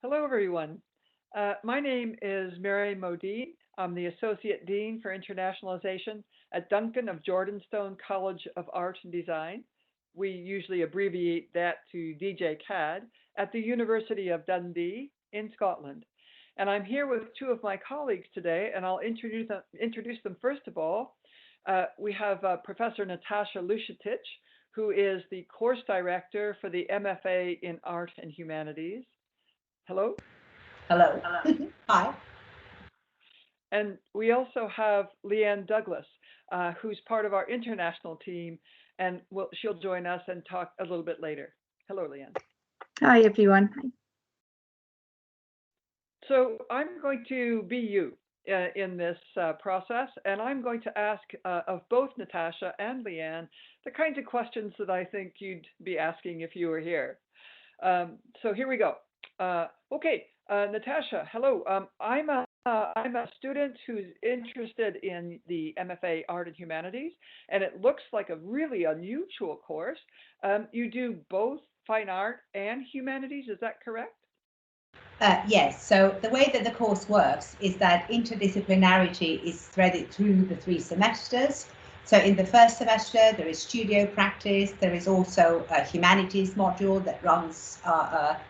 Hello, everyone. My name is Mary Modine. I'm the Associate Dean for Internationalization at Duncan of Jordanstone College of Art and Design. We usually abbreviate that to DJCAD at the University of Dundee in Scotland. And I'm here with two of my colleagues today, and I'll introduce them first of all. We have Professor Natasha Lushatich, who is the course director for the MFA in Art and Humanities. Hello. Hello. Hi. And we also have Leanne Douglas, who's part of our international team, and she'll join us and talk a little bit later. Hello, Leanne. Hi, everyone. Hi. So I'm going to be you in this process, and I'm going to ask of both Natasha and Leanne the kinds of questions that I think you'd be asking if you were here. So here we go. Okay, Natasha, hello. I'm a student who's interested in the MFA Art and Humanities, and it looks like a really unusual course. You do both fine art and humanities, is that correct? Yes, so the way that the course works is that interdisciplinarity is threaded through the 3 semesters. So in the first semester, there is studio practice. There is also a humanities module that runs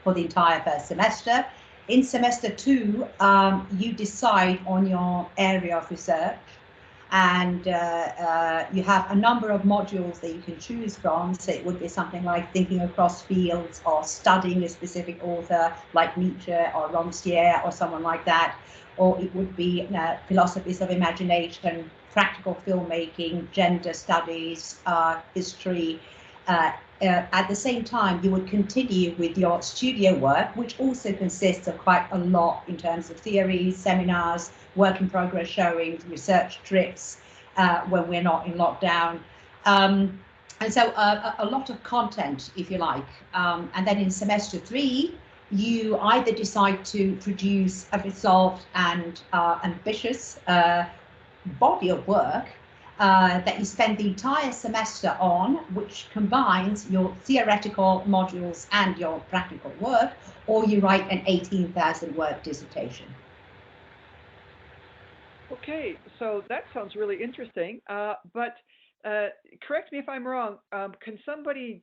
for the entire first semester. In semester 2, you decide on your area of research, and you have a number of modules that you can choose from. So it would be something like thinking across fields or studying a specific author like Nietzsche or Robespierre or someone like that. Or it would be philosophies of imagination, practical filmmaking, gender studies, history. At the same time, you would continue with your studio work, which also consists of quite a lot in terms of theories, seminars, work in progress showings, research trips when we're not in lockdown. And so a lot of content, if you like. And then in semester 3, you either decide to produce a resolved and ambitious body of work that you spend the entire semester on, which combines your theoretical modules and your practical work, or you write an 18,000 word dissertation. Okay, so that sounds really interesting. But correct me if I'm wrong. Can somebody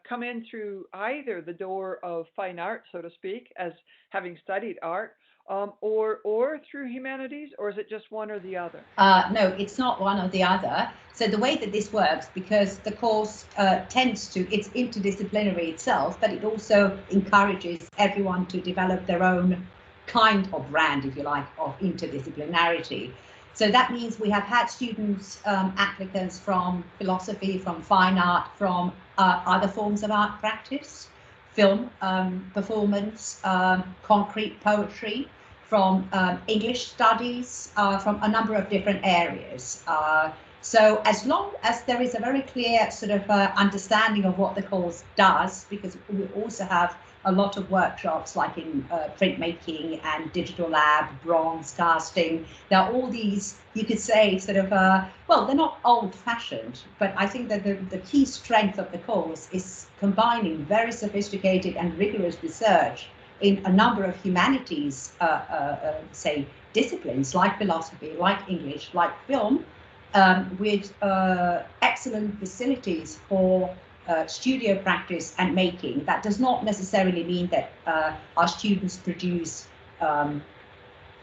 come in through either the door of fine art, so to speak, as having studied art, or through humanities, or is it just one or the other? No, it's not one or the other. So the way that this works, because the course it's interdisciplinary itself, but it also encourages everyone to develop their own kind of brand, if you like, of interdisciplinarity. So that means we have had students, applicants from philosophy, from fine art, from other forms of art practice, film, performance, concrete poetry, from English studies, from a number of different areas. So as long as there is a very clear sort of understanding of what the course does, because we also have a lot of workshops like in printmaking and digital lab, bronze casting. There are all these, you could say, sort of, well, they're not old-fashioned, but I think that the key strength of the course is combining very sophisticated and rigorous research in a number of humanities, say, disciplines like philosophy, like English, like film, with excellent facilities for studio practice and making. That does not necessarily mean that our students produce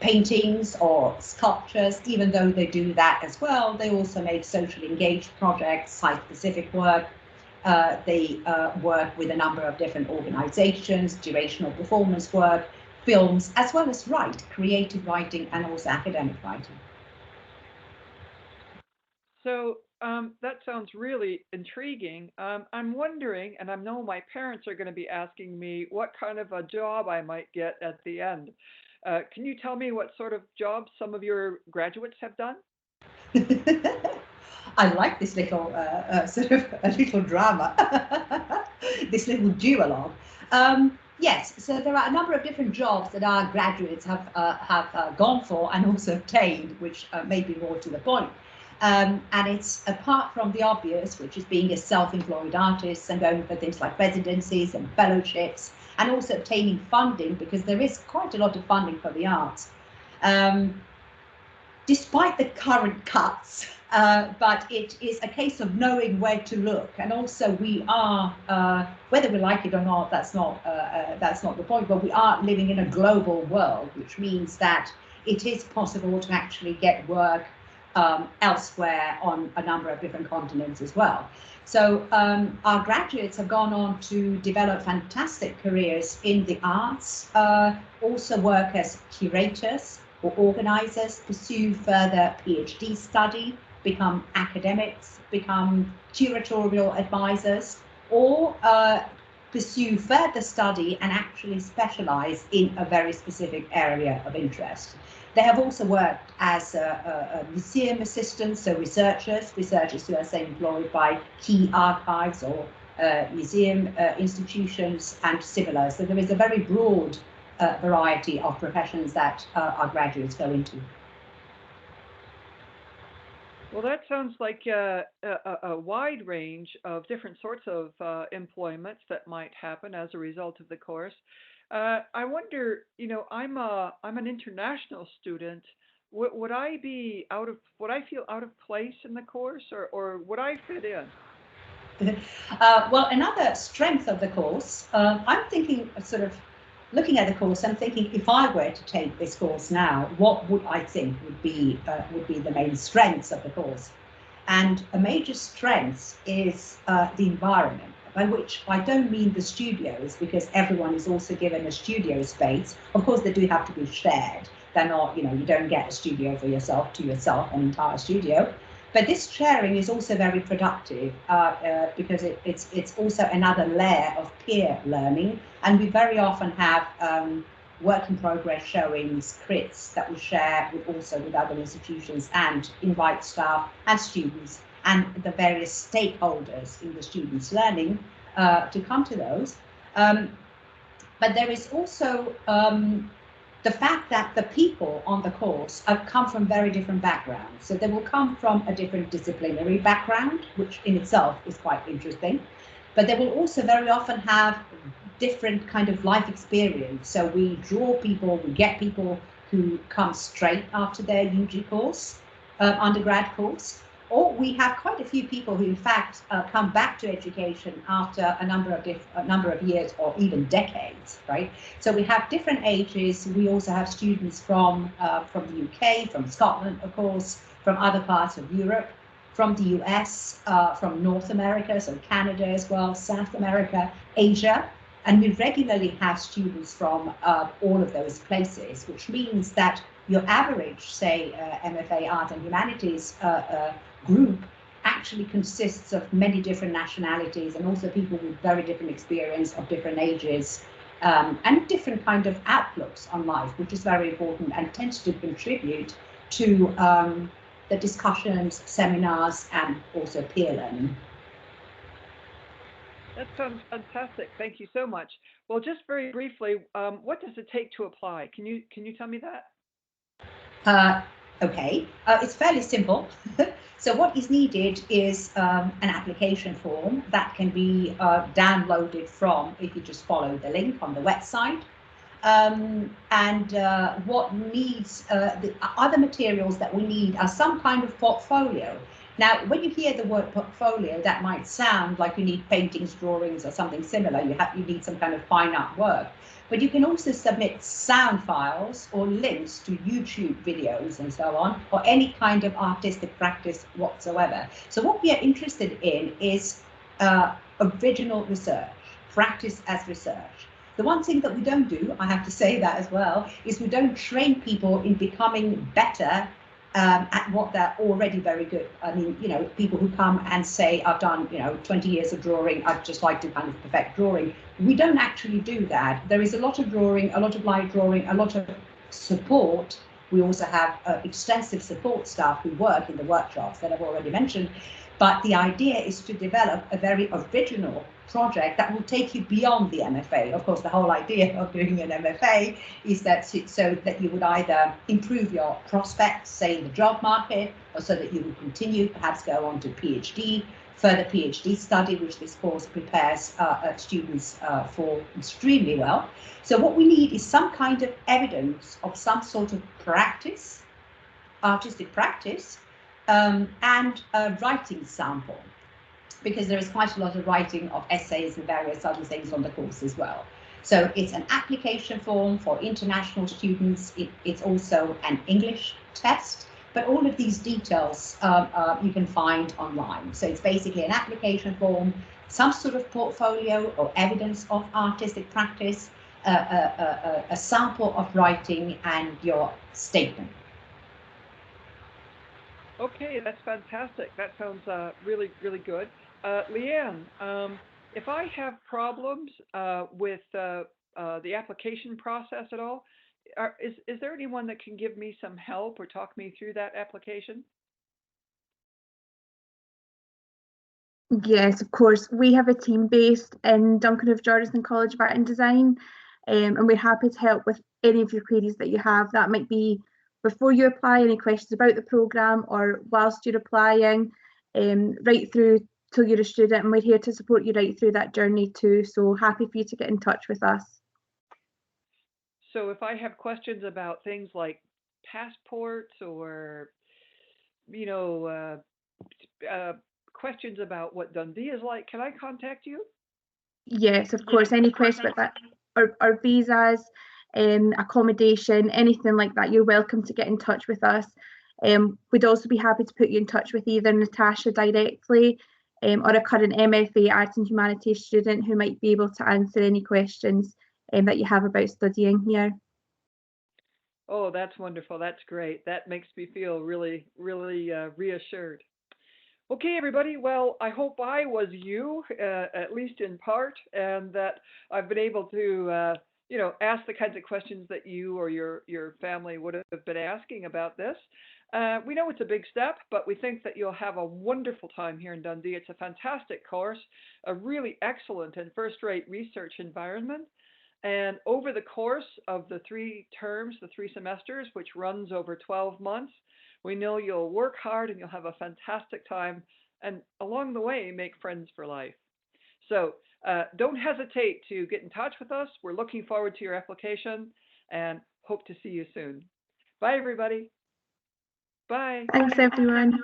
paintings or sculptures, even though they do that as well. They also make socially engaged projects, site-specific work. They work with a number of different organizations, durational performance work, films, as well as creative writing, and also academic writing. So that sounds really intriguing. I'm wondering, and I know my parents are going to be asking me what kind of a job I might get at the end. Can you tell me what sort of jobs some of your graduates have done? I like this little sort of a little drama, this little duologue. Yes, so there are a number of different jobs that our graduates have gone for and also obtained, which may be more to the point. And it's apart from the obvious, which is being a self-employed artist and going for things like residencies and fellowships and also obtaining funding, because there is quite a lot of funding for the arts, despite the current cuts. But it is a case of knowing where to look, and also we are, whether we like it or not, that's not the point. But we are living in a global world, which means that it is possible to actually get work elsewhere on a number of different continents as well. So our graduates have gone on to develop fantastic careers in the arts, also work as curators or organizers, pursue further PhD study, become academics, become curatorial advisors, or pursue further study and actually specialize in a very specific area of interest. They have also worked as a museum assistants, so researchers who are, say, employed by key archives or museum institutions and similar. So there is a very broad variety of professions that our graduates go into. Well, that sounds like a wide range of different sorts of employments that might happen as a result of the course. I wonder, I'm an international student. Would I feel out of place in the course, or would I fit in? Well, another strength of the course, I'm thinking, sort of looking at the course, I'm thinking, if I were to take this course now, what would I think would be the main strengths of the course? And a major strength is the environment, by which I don't mean the studios, because everyone is also given a studio space. Of course, they do have to be shared. They're not, you don't get a studio for yourself, an entire studio. But this sharing is also very productive because it's also another layer of peer learning. And we very often have work in progress showings, crits that we share with other institutions, and invite staff and students and the various stakeholders in the students' learning to come to those. But there is also the fact that the people on the course have come from very different backgrounds. So they will come from a different disciplinary background, which in itself is quite interesting. But they will also very often have different kind of life experience. So we get people who come straight after their UG course, undergrad course, or we have quite a few people who in fact come back to education after a number of years or even decades, right? So we have different ages. We also have students from the UK, from Scotland, of course, from other parts of Europe, from the US, from North America, so Canada as well, South America, Asia. And we regularly have students from all of those places, which means that your average, say, MFA Art and Humanities group actually consists of many different nationalities, and also people with very different experience of different ages and different kind of outlooks on life, which is very important and tends to contribute to the discussions, seminars, and also peer learning. That sounds fantastic. Thank you so much. Well, just very briefly, what does it take to apply? Can you tell me that? Okay, it's fairly simple. So what is needed is an application form that can be downloaded from, if you just follow the link on the website. What needs, the other materials that we need are some kind of portfolio. Now, when you hear the word portfolio, that might sound like you need paintings, drawings, or something similar. You need some kind of fine art work. But you can also submit sound files or links to YouTube videos and so on, or any kind of artistic practice whatsoever. So what we are interested in is original research, practice as research. The one thing that we don't do, I have to say that as well, is we don't train people in becoming better at what they're already very good. I mean, people who come and say, I've done, 20 years of drawing, I'd just like to kind of perfect drawing. We don't actually do that. There is a lot of drawing, a lot of light drawing, a lot of support. We also have extensive support staff who work in the workshops that I've already mentioned. But the idea is to develop a very original project that will take you beyond the MFA. Of course, the whole idea of doing an MFA is that so that you would either improve your prospects, say in the job market, or so that you would continue, perhaps go on to PhD further PhD study, which this course prepares students for extremely well. So what we need is some kind of evidence of some sort of practice, artistic practice, and a writing sample, because there is quite a lot of writing of essays and various other things on the course as well. So it's an application form for international students. It's also an English test, but all of these details you can find online. So it's basically an application form, some sort of portfolio or evidence of artistic practice, a sample of writing, and your statement. Okay, that's fantastic. That sounds really, really good. Leanne, if I have problems with the application process at all, is there anyone that can give me some help or talk me through that application? Yes, of course. We have a team based in Duncan of Jordanstone College of Art and Design, and we're happy to help with any of your queries that you have. That might be before you apply, any questions about the programme, or whilst you're applying, right through till you're a student, and we're here to support you right through that journey too. So happy for you to get in touch with us. So if I have questions about things like passports or, you know, questions about what Dundee is like, can I contact you? Yes, of course. Any questions about that, or visas, accommodation, anything like that, you're welcome to get in touch with us. We'd also be happy to put you in touch with either Natasha directly, or a current MFA Arts and Humanities student who might be able to answer any questions that you have about studying here. Oh, that's wonderful. That's great. That makes me feel really, really reassured. Okay, everybody. Well, I hope I was you, at least in part, and that I've been able to, ask the kinds of questions that you or your family would have been asking about this. We know it's a big step, but we think that you'll have a wonderful time here in Dundee. It's a fantastic course, a really excellent and first-rate research environment. And over the course of the 3 terms, the 3 semesters, which runs over 12 months, we know you'll work hard and you'll have a fantastic time, and along the way, make friends for life. So don't hesitate to get in touch with us. We're looking forward to your application and hope to see you soon. Bye, everybody. Bye. Thanks, everyone.